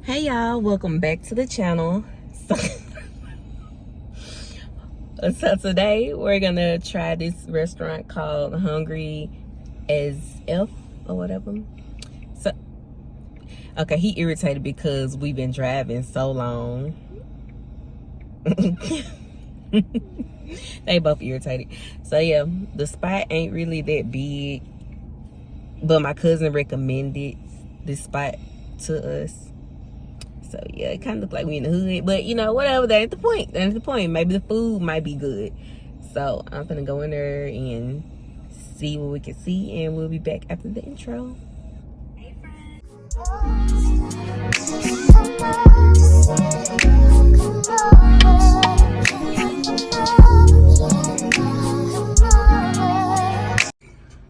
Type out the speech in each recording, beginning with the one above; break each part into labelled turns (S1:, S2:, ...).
S1: Hey y'all, welcome back to the channel. So today we're gonna try this restaurant called Hungry as F or whatever. So okay, he irritated because we've been driving so long. They both irritated. So yeah, the spot ain't really that big, but my cousin recommended this spot to us. So yeah, it kind of looked like we in the hood, but you know, whatever, that ain't the point. That ain't the point. Maybe the food might be good. So I'm gonna go in there and see what we can see, and we'll be back after the intro. Hey friends.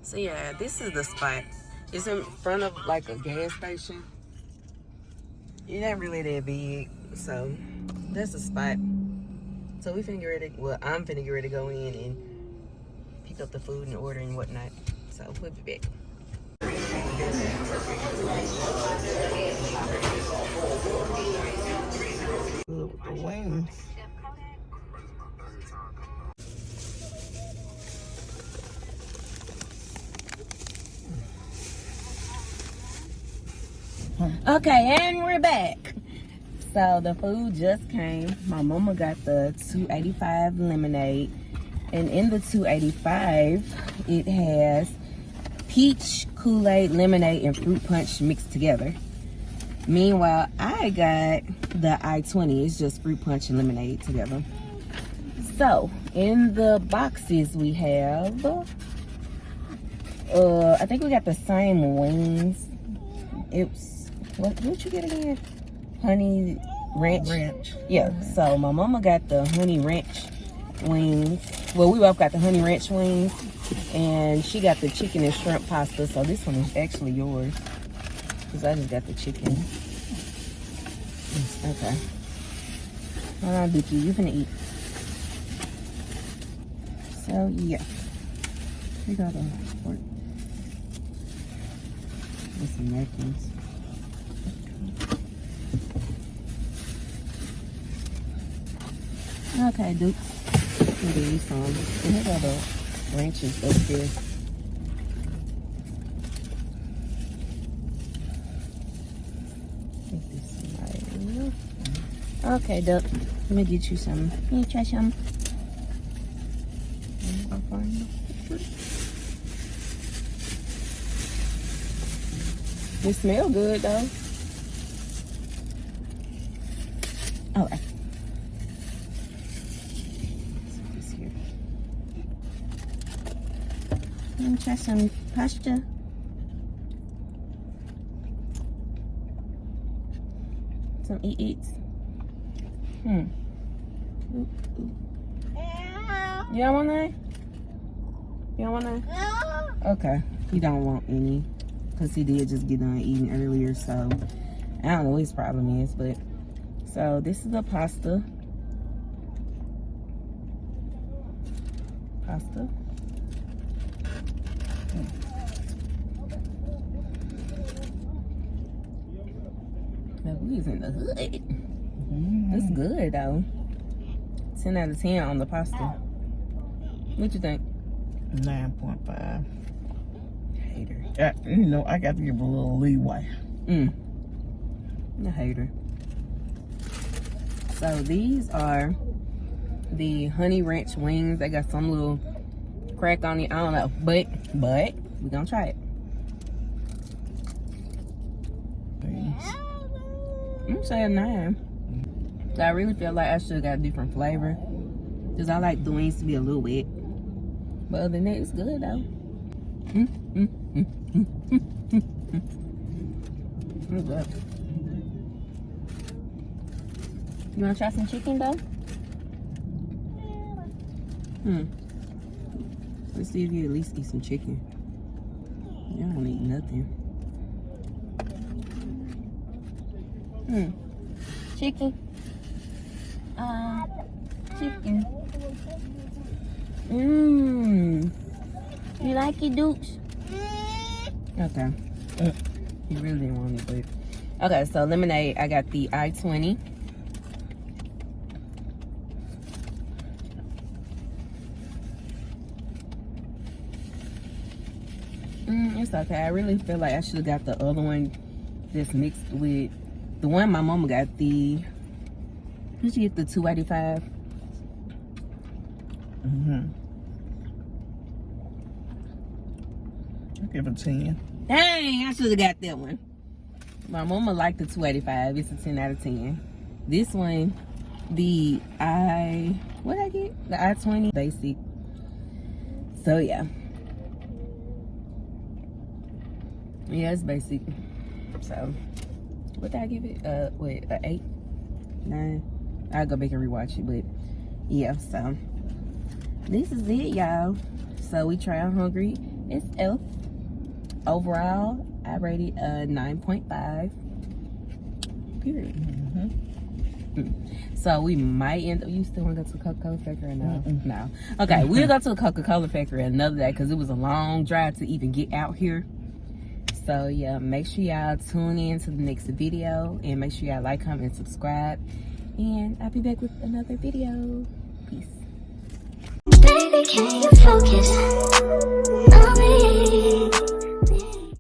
S1: So yeah, this is the spot. It's in front of like a gas station. It ain't really that big, so that's the spot. So we finna get ready, well, I'm finna get ready to go in and pick up the food and order and whatnot. So we'll be back.
S2: Good with the wings.
S1: Okay, and we're back. So the food just came. My mama got the $2.85 lemonade, and in the $2.85 it has peach, Kool-Aid, lemonade, and fruit punch mixed together. Meanwhile, I got the I-20. It's just fruit punch and lemonade together. So in the boxes we have I think we got the same wings. It's what you get again? Honey ranch. Yeah, so my mama got the honey ranch wings. Well, we both got the honey ranch wings, and she got the chicken and shrimp pasta. So this one is actually yours, because I just got the chicken. Okay. Hold on, Dookie, you finna eat. So yeah, we got a fork with some napkins. Okay, Duke. I'll give you some. And here got the ranches up here. Okay, Duck. Let me get you some. Can you try some? It smells good though. Okay. Let me try some pasta. Some eats. You don't want none? You don't want none? Okay. He don't want any, because he did just get done eating earlier, so I don't know what his problem is, but so this is the pasta. We was in the hood. It's good though. 10 out of 10 on the pasta. What you think?
S2: 9.5.
S1: Hater.
S2: You know, I got to give a little leeway.
S1: A hater. So these are the honey ranch wings. They got some little crack on it. I don't know, but we're gonna try it. I'm saying 9. So I really feel like I should have got a different flavor, because I like the wings to be a little wet. But other than that, it's good though. It's good. You wanna try some chicken though? Let's see if you at least eat some chicken. You don't eat nothing. Chicken. Chicken. You like it, Dukes? Okay. You really didn't want it, but Okay, so lemonade, I got the I-20. It's okay. I really feel like I should have got the other one just mixed with the one my mama got. Did she get the 285?
S2: I give it 10.
S1: Dang, I should have got that one. My mama liked the 285. It's a 10 out of 10. This one, what I get? The I-20 basic. So yeah. Yeah, it's basic. So, what did I give it? An 8? 9? I'll go back and rewatch it, but yeah, so this is it, y'all. So we try on Hungry. It's Elf. Overall, I rated a 9.5. Period. So we might end up. You still want to go to a Coca-Cola factory or no? No. Okay, we'll go to a Coca-Cola factory another day because it was a long drive to even get out here. So yeah, make sure y'all tune in to the next video and make sure y'all like, comment, and subscribe. And I'll be back with another video. Peace.
S3: Baby, can you focus?